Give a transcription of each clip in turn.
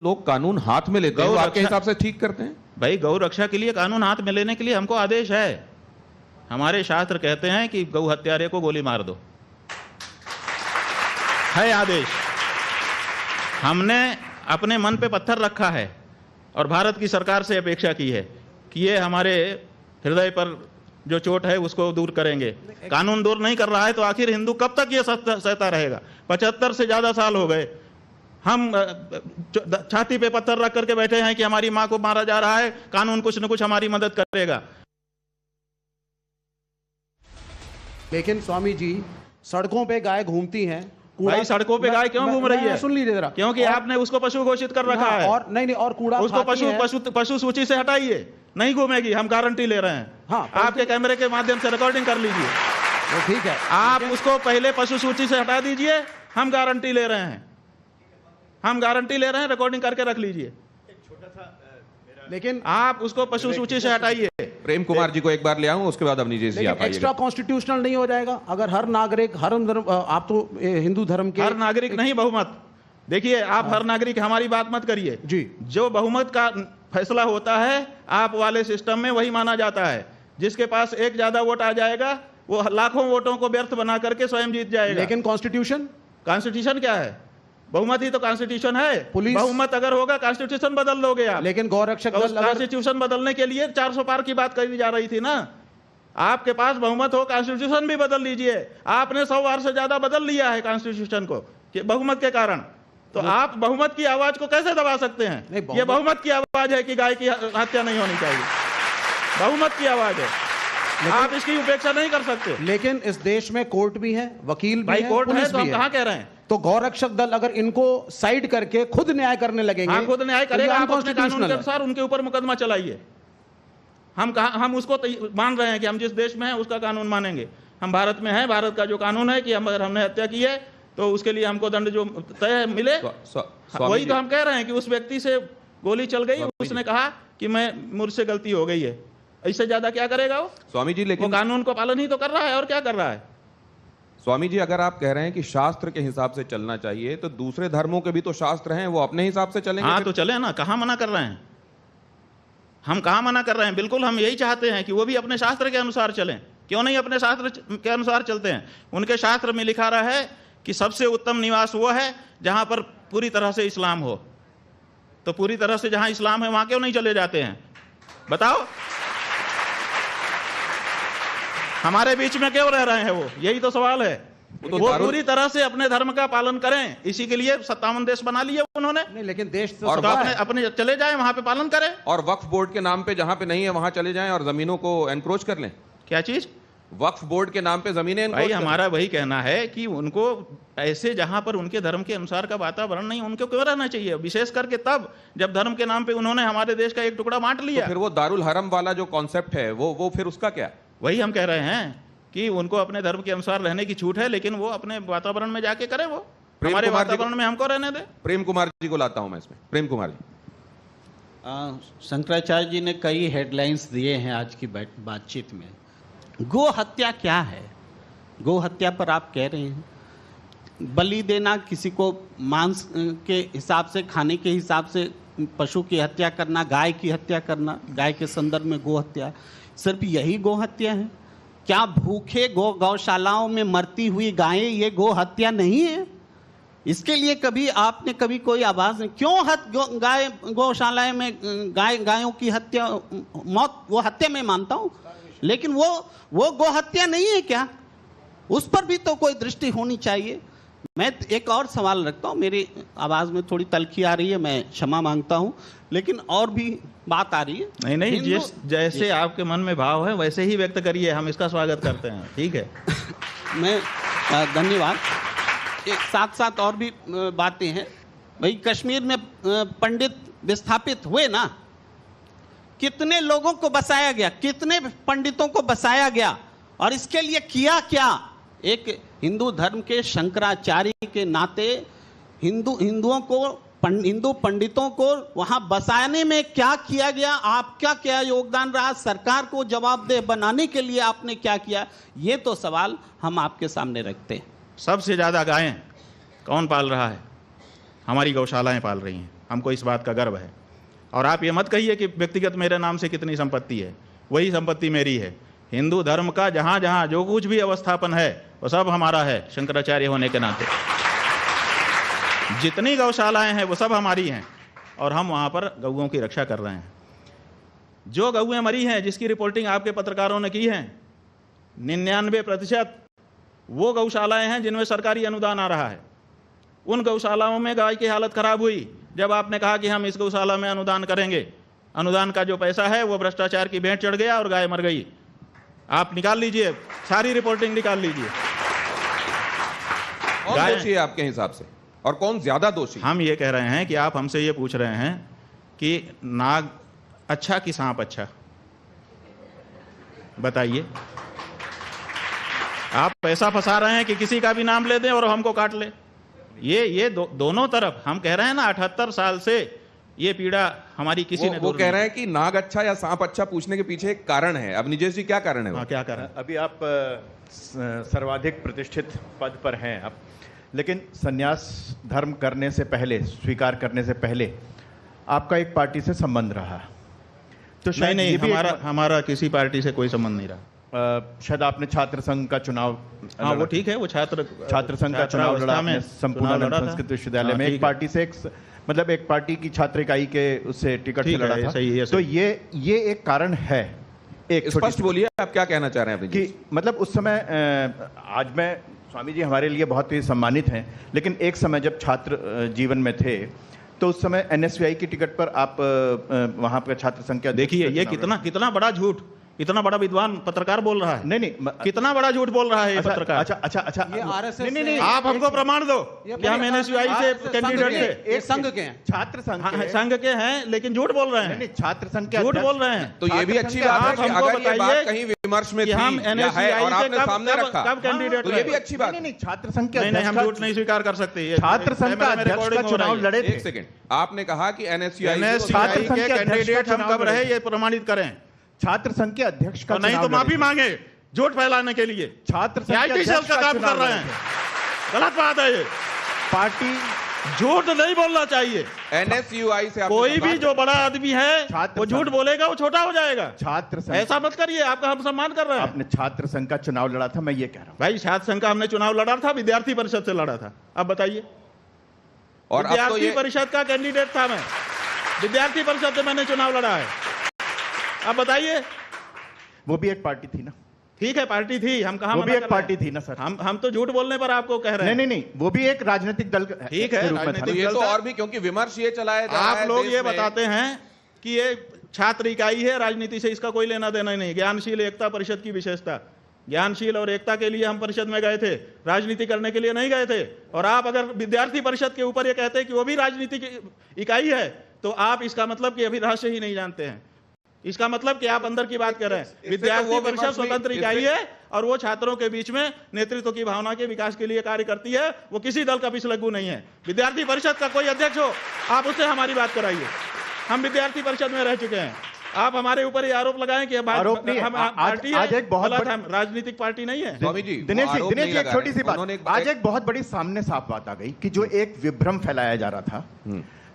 लोग कानून हाथ में लेते हैं, वो आपके हिसाब से ठीक करते हैं? भाई, गौ रक्षा के लिए कानून हाथ में लेने के लिए हमको आदेश है। हमारे शास्त्र कहते हैं कि गौ हत्यारे को गोली मार दो, है आदेश। हमने अपने मन पे पत्थर रखा है और भारत की सरकार से अपेक्षा की है कि ये हमारे हृदय पर जो चोट है उसको दूर करेंगे। कानून दूर नहीं कर रहा है तो आखिर हिंदू कब तक ये सहता रहेगा? 75 से ज्यादा साल हो गए, हम छाती पे पत्थर रख करके बैठे हैं कि हमारी मां को मारा जा रहा है, कानून कुछ न कुछ हमारी मदद करेगा। लेकिन स्वामी जी, सड़कों पे गाय घूमती हैं। भाई, सड़कों पे गाय क्यों घूम रही है? सुन लीजिए जरा। क्योंकि आपने उसको पशु घोषित कर रखा है। और नहीं, और कूड़ा उसको पशु सूची से हटाइए, नहीं घूमेगी, हम गारंटी ले रहे हैं। हाँ, आपके कैमरे के माध्यम से रिकॉर्डिंग कर लीजिए। वो ठीक है, आप उसको पहले पशु सूची से हटा दीजिए, हम गारंटी ले रहे हैं, हम गारंटी ले रहे हैं, रिकॉर्डिंग करके रख लीजिए। लेकिन आप उसको पशु सूची से हटाइए। प्रेम कुमार जी को एक बार ले आऊं, उसके बाद अवनीश जी आप आइएगा। एक्स्ट्रा कॉन्स्टिट्यूशनल नहीं हो जाएगा अगर हर नागरिक, हर आप तो हिंदू धर्म के हर नागरिक नहीं, बहुमत। देखिए, आप हर नागरिक हमारी बात मत करिए जी। जो बहुमत का फैसला होता है आप वाले सिस्टम में वही माना जाता है। जिसके पास एक ज्यादा वोट आ जाएगा वो लाखों वोटों को व्यर्थ बना करके स्वयं जीत जाएगा। लेकिन कॉन्स्टिट्यूशन क्या है? बहुमत ही तो कॉन्स्टिट्यूशन है। पुलिस, बहुमत अगर होगा कॉन्स्टिट्यूशन बदल लोगे आप। लेकिन गौरक्षक दल, कॉन्स्टिट्यूशन बदलने के लिए 400 पार की बात कही जा रही थी ना। आपके पास बहुमत हो, कॉन्स्टिट्यूशन भी बदल लीजिए। आपने 100 बार से ज्यादा बदल लिया है कॉन्स्टिट्यूशन को बहुमत के कारण। तो आप बहुमत की आवाज को कैसे दबा सकते हैं? ये बहुमत की आवाज है कि गाय की हत्या नहीं होनी चाहिए, बहुमत की आवाज है। आप इसकी उपेक्षा नहीं कर सकते। लेकिन इस देश में कोर्ट भी है, वकील भी है, कोर्ट है, पुलिस तो हम भी है। कहाँ कह रहे हैं? तो गौरक्षक दल अगर इनको साइड करके खुद न्याय करने लगेंगे, हाँ, खुद न्याय करेगा। आप अपने कानून के है। अनुसार उनके ऊपर मुकदमा चलाइए। हम उसको मान रहे हैं कि हम जिस देश में हैं उसका कानून मानेंगे। हम भारत में हैं, भारत का जो कानून है कि अगर हमने हत्या की है तो उसके लिए हमको दंड जो तय मिले, वही तो हम कह रहे हैं कि उस व्यक्ति से गोली चल गई, उसने कहा कि मुझसे गलती हो गई है, इससे ज्यादा क्या करेगा वो? स्वामी जी, लेकिन वो कानून को पालन ही तो कर रहा है, और क्या कर रहा है? स्वामी जी, अगर आप कह रहे हैं कि शास्त्र के हिसाब से चलना चाहिए तो दूसरे धर्मों के भी तो शास्त्र हैं, वो अपने हिसाब से चलेंगे। हाँ, तो चले ना, कहाँ मना कर रहे हैं? हम कहाँ मना कर रहे हैं? बिल्कुल हम यही चाहते हैं कि वो भी अपने शास्त्र के अनुसार चलें। क्यों नहीं अपने शास्त्र के अनुसार चलते हैं? उनके शास्त्र में लिखा रहा है कि सबसे उत्तम निवास वो है जहां पर पूरी तरह से इस्लाम हो। तो पूरी तरह से जहां इस्लाम है वहां क्यों नहीं चले जाते हैं? बताओ, हमारे बीच में क्यों रह रहे हैं वो? यही तो सवाल है। वो पूरी तरह से अपने धर्म का पालन करें, इसी के लिए 57 देश बना लिए उन्होंने। नहीं, लेकिन देश तो और अपने चले जाए वहां पे पालन करें। और वक्फ बोर्ड के नाम पे जहां पे नहीं है वहां चले जाएं और जमीनों को एनक्रोच कर लें। क्या चीज? वक्फ बोर्ड के नाम पे जमीनें। भाई, हमारा वही कहना है कि उनको ऐसे जहां पर उनके धर्म के अनुसार का वातावरण नहीं, उनको क्यों रहना चाहिए? विशेष करके तब जब धर्म के नाम पे उन्होंने हमारे देश का एक टुकड़ा बांट लिया। तो फिर वो दारुल हरम वाला जो कॉन्सेप्ट है वो फिर उसका क्या? वही हम कह रहे हैं कि उनको अपने धर्म के अनुसार रहने की छूट है, लेकिन वो अपने वातावरण में जाके करे, वो हमारे वातावरण में हमको रहने दे। प्रेम कुमार जी को लाता हूं मैं इसमें। प्रेम कुमार जी, शंकराचार्य जी ने कई हेडलाइंस दिए हैं आज की बातचीत में। गो हत्या क्या है? गो हत्या पर आप कह रहे हैं बलि देना, किसी को मांस के हिसाब से, खाने के हिसाब से पशु की हत्या करना, गाय की हत्या करना, गाय के संदर्भ में गो हत्या, सिर्फ यही गो हत्या है क्या? भूखे गौशालाओं में मरती हुई गायें ये गो हत्या नहीं है? इसके लिए कभी आपने कोई आवाज नहीं? क्यों गाय गौशालाएं में गायों की हत्या, मौत, वो हत्या मैं मानता हूं, लेकिन वो गो हत्या नहीं है क्या? उस पर भी तो कोई दृष्टि होनी चाहिए। मैं एक और सवाल रखता हूं, मेरी आवाज में थोड़ी तलखी आ रही है, मैं क्षमा मांगता हूं, लेकिन और भी बात आ रही है। नहीं, जैसे आपके मन में भाव है वैसे ही व्यक्त करिए, हम इसका स्वागत करते हैं। ठीक है। मैं धन्यवाद। एक साथ साथ और भी बातें हैं। भाई, कश्मीर में पंडित विस्थापित हुए ना, कितने लोगों को बसाया गया, कितने पंडितों को बसाया गया, और इसके लिए किया क्या? एक हिंदू धर्म के शंकराचार्य के नाते हिंदू पंडितों को वहां बसाने में क्या किया गया? आपका क्या योगदान रहा? सरकार को जवाबदेह बनाने के लिए आपने क्या किया? ये तो सवाल हम आपके सामने रखते हैं। सबसे ज्यादा गायें कौन पाल रहा है? हमारी गौशालाएं पाल रही हैं। हमको इस बात का गर्व है। और आप ये मत कहिए कि व्यक्तिगत मेरे नाम से कितनी संपत्ति है, वही संपत्ति मेरी है। हिंदू धर्म का जहाँ जहाँ जो कुछ भी अवस्थापन है वो सब हमारा है, शंकराचार्य होने के नाते। जितनी गौशालाएं हैं वो सब हमारी हैं और हम वहाँ पर गौओं की रक्षा कर रहे हैं। जो गौएं मरी हैं, जिसकी रिपोर्टिंग आपके पत्रकारों ने की है, 99% वो गौशालाएं हैं जिनमें सरकारी अनुदान आ रहा है। उन गौशालाओं में गाय की हालत खराब हुई जब आपने कहा कि हम इस गौशाला में अनुदान करेंगे। अनुदान का जो पैसा है वो भ्रष्टाचार की भेंट चढ़ गया और गाय मर गई। आप निकाल लीजिए, सारी रिपोर्टिंग निकाल लीजिए। कौन दोषी है आपके हिसाब से और कौन ज्यादा दोषी? हम ये कह रहे हैं कि आप हमसे ये पूछ रहे हैं कि नाग अच्छा कि सांप अच्छा, बताइए। आप पैसा फंसा रहे हैं कि किसी का भी नाम ले दें और हमको काट ले। ये दोनों तरफ हम कह रहे हैं ना, 78 साल से ये पीड़ा हमारी किसी ने वो कह रहे हैं कि नाग अच्छा या सांप अच्छा पूछने के पीछे एक कारण है। अब निजेश जी क्या कारण है? हाँ, क्या कारण? अभी आप सर्वाधिक प्रतिष्ठित पद पर हैं आप, लेकिन संन्यास धर्म करने से पहले, स्वीकार करने से पहले आपका एक पार्टी से संबंध रहा, तो शायद नहीं, ये भी हमारा किसी पार्टी से कोई संबंध नहीं रहा। शायद आपने छात्र संघ का चुनाव, हाँ वो ठीक है, वो छात्र संघ का चुनाव लड़ा आपने संपूर्ण संस्कृत विश्वविद्यालय में, एक पार्टी से, मतलब एक पार्टी की छात्र इकाई के उससे टिकट से लड़ा था। सही है, तो ये एक कारण है। एक स्पष्ट बोलिए, आप क्या कहना चाह रहे हैं? कि मतलब उस समय, आज मैं, स्वामी जी हमारे लिए बहुत ही सम्मानित हैं, लेकिन एक समय जब छात्र जीवन में थे तो उस समय NSVI की टिकट पर आप वहां पर छात्र संघ के, देखिए ये कितना बड़ा झूठ, इतना बड़ा विद्वान पत्रकार बोल रहा है। नहीं, कितना बड़ा झूठ बोल रहा है ये पत्रकार। अच्छा, ये RSS नहीं, आप हमको प्रमाण दो कि हम NSVI से कैंडिडेट थे। एक संघ के हैं, छात्र संघ संघ के हैं, लेकिन झूठ बोल रहे हैं। छात्र संघ के झूठ बोल रहे हैं। तो ये भी अच्छी बात है कि अगर ये बात कहीं विमर्श में थी हम या है और आपने सामने रखा, कब कैंडिडेट, तो ये भी अच्छी बात है। नहीं, छात्र संघ के नहीं, हम झूठ नहीं स्वीकार कर सकते। छात्र संघ का अध्यक्ष का चुनाव लड़े थे। एक सेकंड, आपने कहा कि NSVI के कैंडिडेट हम कब रहे, ये प्रमाणित करें। छात्र संघ के अध्यक्ष का नहीं तो माफी मांगे झूठ फैलाने के लिए। छात्र संघ IT सेल का काम कर रहे हैं, गलत बात है ये। पार्टी झूठ नहीं बोलना चाहिए। NSUI से कोई भी जो बड़ा आदमी है वो झूठ बोलेगा, वो छोटा हो जाएगा। छात्र संघ, ऐसा मत करिए, आपका हम सम्मान कर रहे हैं। आपने छात्र संघ का चुनाव लड़ा था, मैं ये कह रहा हूं। भाई छात्र संघ का हमने चुनाव लड़ा था, विद्यार्थी परिषद से लड़ा था। अब बताइए, और अब तो विद्यार्थी परिषद का कैंडिडेट था मैं, विद्यार्थी परिषद से मैंने चुनाव लड़ा है। अब बताइए, वो भी एक पार्टी थी ना? ठीक है, पार्टी थी, हम कहाँ, वो भी एक पार्टी थी ना सर? हम तो झूठ बोलने पर आपको कह रहे हैं। नहीं, वो भी एक राजनीतिक दल ठीक है, तो ये तो और भी, क्योंकि विमर्श ये चलाया जा रहा है, आप लोग ये बताते हैं कि ये छात्र इकाई है, राजनीति से इसका कोई लेना देना नहीं। ज्ञानशील एकता परिषद की विशेषता, ज्ञानशील और एकता के लिए हम परिषद में गए थे, राजनीति करने के लिए नहीं गए थे। और आप अगर विद्यार्थी परिषद के ऊपर ये कहते हैं कि वो भी राजनीतिक इकाई है, तो आप इसका मतलब कि अभी राष्ट्र ही नहीं जानते हैं। इसका मतलब कि आप अंदर की बात कर रहे हैं। विद्यार्थी परिषद स्वतंत्र इकाई है और वो छात्रों के बीच में नेतृत्व की भावना के विकास के लिए कार्य करती है। वो किसी दल का पिछलग्गू नहीं है। विद्यार्थी परिषद का कोई अध्यक्ष हो, आप उससे हमारी बात कराइए। हम विद्यार्थी परिषद में रह चुके हैं। आप हमारे ऊपर ये आरोप लगाएं कि हम पार्टी आज एक बहुत राजनीतिक पार्टी नहीं है। स्वामी जी, दिनेश जी, एक छोटी सी बात, आज एक बहुत बड़ी सामने साफ बात आ गई कि जो एक विभ्रम फैलाया जा रहा था,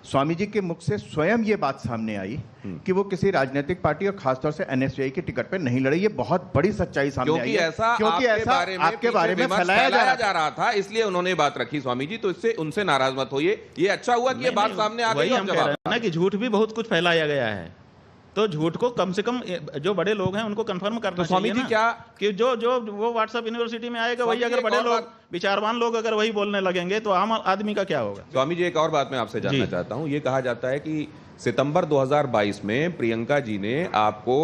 स्वामी जी के मुख से स्वयं ये बात सामने आई कि वो किसी राजनीतिक पार्टी और खासतौर से NSVI की टिकट पर नहीं लड़े। ये बहुत बड़ी सच्चाई सामने आई है, क्योंकि ऐसा आपके बारे में फैलाया जा रहा था, इसलिए उन्होंने बात रखी। स्वामी जी, तो इससे उनसे नाराज मत होइए। ये अच्छा हुआ कि ये बात सामने आ गई। हम कह रहे हैं ना कि झूठ भी बहुत कुछ फैलाया गया है, तो झूठ को कम से कम जो बड़े लोग हैं उनको कंफर्म करना चाहिए। स्वामी जी, क्या कि जो वो व्हाट्सएप यूनिवर्सिटी में आएगा वही, अगर बड़े लोग, विचारवान लोग अगर वही बोलने लगेंगे तो आम आदमी का क्या होगा? स्वामी जी, एक और बात मैं आपसे जानना चाहता हूं। ये कहा जाता है कि सितंबर 2022 में प्रियंका जी ने आपको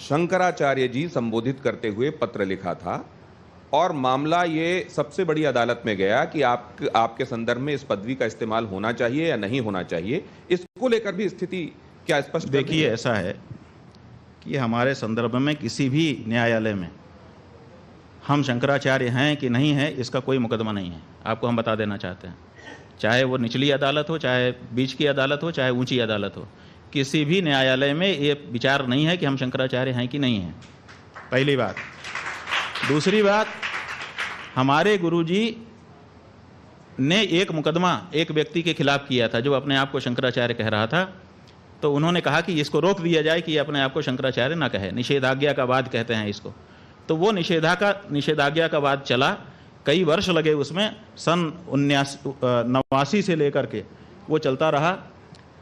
शंकराचार्य जी संबोधित करते हुए पत्र लिखा था और मामला ये सबसे बड़ी अदालत में गया कि आपके संदर्भ में इस पदवी का इस्तेमाल होना चाहिए या नहीं होना चाहिए। इसको लेकर भी स्थिति क्या स्पष्ट? देखिए, ऐसा है कि हमारे संदर्भ में किसी भी न्यायालय में हम शंकराचार्य हैं कि नहीं है, इसका कोई मुकदमा नहीं है। आपको हम बता देना चाहते हैं, चाहे वो निचली अदालत हो, चाहे बीच की अदालत हो, चाहे ऊंची अदालत हो, किसी भी न्यायालय में ये विचार नहीं है कि हम शंकराचार्य हैं कि नहीं हैं। पहली बात। दूसरी बात, हमारे गुरुजी ने एक मुकदमा एक व्यक्ति के खिलाफ किया था जो अपने आप को शंकराचार्य कह रहा था। तो उन्होंने कहा कि इसको रोक दिया जाए कि ये अपने आप को शंकराचार्य ना कहे, निषेधाज्ञा का वाद कहते हैं इसको। तो वो निषेधाज्ञा का वाद चला, कई वर्ष लगे उसमें, सन 1989 से लेकर के वो चलता रहा,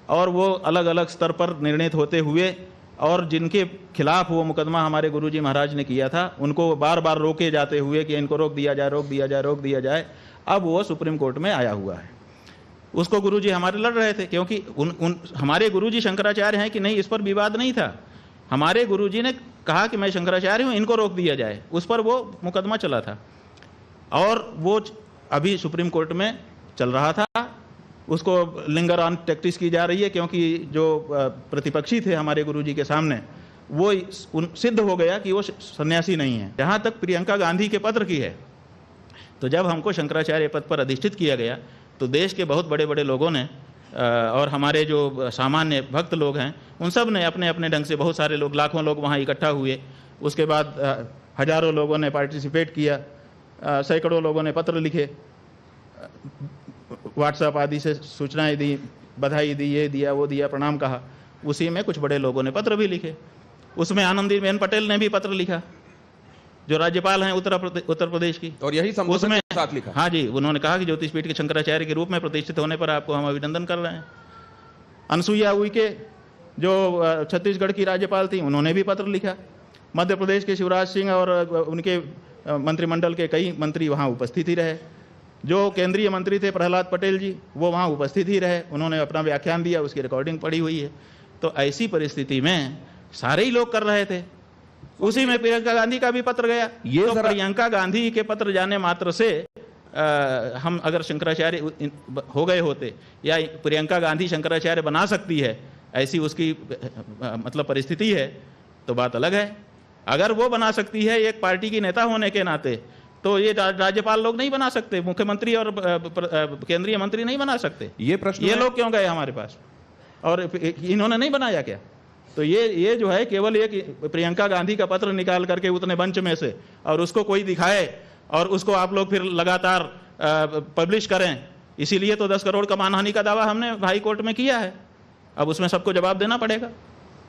और वो अलग अलग स्तर पर निर्णित होते हुए, और जिनके खिलाफ वो मुकदमा हमारे गुरुजी महाराज ने किया था उनको बार बार रोके जाते हुए कि इनको रोक दिया जाए, रोक दिया जाए, रोक दिया जाए। अब वो सुप्रीम कोर्ट में आया हुआ है। उसको गुरुजी हमारे लड़ रहे थे, क्योंकि हमारे गुरुजी शंकराचार्य हैं कि नहीं, इस पर विवाद नहीं था। हमारे गुरुजी ने कहा कि मैं शंकराचार्य हूँ, इनको रोक दिया जाए, उस पर वो मुकदमा चला था, और वो अभी सुप्रीम कोर्ट में चल रहा था। उसको लिंगर ऑन टैक्टिस की जा रही है, क्योंकि जो प्रतिपक्षी थे हमारे गुरुजी के सामने, वो सिद्ध हो गया कि वो सन्यासी नहीं है। जहाँ तक प्रियंका गांधी के पत्र की है, तो जब हमको शंकराचार्य पद पर अधिष्ठित किया गया तो देश के बहुत बड़े बड़े लोगों ने और हमारे जो सामान्य भक्त लोग हैं उन सब ने अपने अपने ढंग से, बहुत सारे लोग, लाखों लोग वहाँ इकट्ठा हुए। उसके बाद हजारों लोगों ने पार्टिसिपेट किया, सैकड़ों लोगों ने पत्र लिखे, व्हाट्सएप आदि से सूचनाएं दी, बधाई दी, ये दिया, वो दिया, प्रणाम कहा। उसी में कुछ बड़े लोगों ने पत्र भी लिखे। उसमें आनंदीबेन पटेल ने भी पत्र लिखा, जो राज्यपाल हैं उत्तर प्रदेश की, और यही संबोधन के साथ लिखा। हाँ जी, उन्होंने कहा कि ज्योतिषपीठ के शंकराचार्य के रूप में प्रतिष्ठित होने पर आपको हम अभिनंदन कर रहे हैं। अनसुईया उइके जो छत्तीसगढ़ की राज्यपाल थी, उन्होंने भी पत्र लिखा। मध्य प्रदेश के शिवराज सिंह और उनके मंत्रिमंडल के कई मंत्री वहाँ उपस्थित ही रहे। जो केंद्रीय मंत्री थे प्रहलाद पटेल जी, वो वहाँ उपस्थित ही रहे, उन्होंने अपना व्याख्यान दिया, उसकी रिकॉर्डिंग पड़ी हुई है। तो ऐसी परिस्थिति में सारे ही लोग कर रहे थे। उसी में प्रियंका गांधी का भी पत्र गया। ये तो प्रियंका गांधी के पत्र जाने मात्र से हम अगर शंकराचार्य हो गए होते, या प्रियंका गांधी शंकराचार्य बना सकती है, ऐसी उसकी मतलब परिस्थिति है, तो बात अलग है। अगर वो बना सकती है एक पार्टी की नेता होने के नाते, तो ये राज्यपाल लोग नहीं बना सकते, मुख्यमंत्री और केंद्रीय मंत्री नहीं बना सकते। ये प्रश्न ये लोग क्यों गए हमारे पास, और इन्होंने नहीं बनाया क्या? तो ये जो है केवल एक प्रियंका गांधी का पत्र निकाल करके उतने बंच में से, और उसको कोई दिखाए और उसको आप लोग फिर लगातार पब्लिश करें, इसीलिए तो 10 करोड़ का मानहानि का दावा हमने हाई कोर्ट में किया है। अब उसमें सबको जवाब देना पड़ेगा।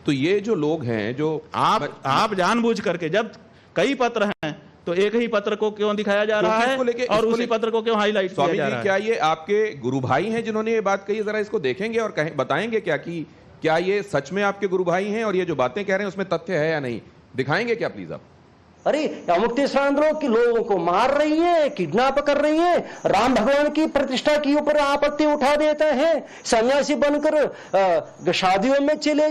तो ये जो लोग हैं, जो आप जानबूझ करके, जब कई पत्र हैं तो एक ही पत्र को क्यों दिखाया जा रहा है और उसी पत्र को क्यों हाईलाइट किया जा रहा है? क्या ये आपके गुरु भाई हैं जिन्होंने ये बात कही? जरा इसको देखेंगे और बताएंगे क्या कि क्या ये सच में आपके गुरु भाई हैं, और ये जो बातें कह रहे हैं उसमें तथ्य है या नहीं? दिखाएंगे क्या प्लीज आप? अरे अमुक्तेश्वर की लोगों को मार रही है, किडनैप कर रही है, राम भगवान की प्रतिष्ठा के ऊपर आपत्ति उठा देते हैं, सन्यासी बनकर शादियों में चले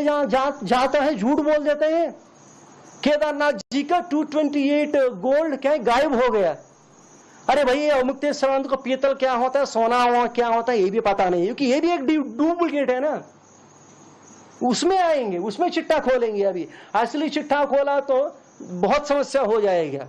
जाता है, झूठ बोल देते हैं। केदारनाथ जी का 228 गोल्ड क्या गायब हो गया। अरे भाई, अमुक्तेश्वर को पीतल क्या होता है, सोना क्या होता है, ये भी पता नहीं, क्योंकि ये भी एक डुप्लीकेट है ना। उसमें आएंगे, उसमें चिट्ठा खोलेंगे। अभी असली चिट्ठा खोला तो बहुत समस्या हो जाएगा।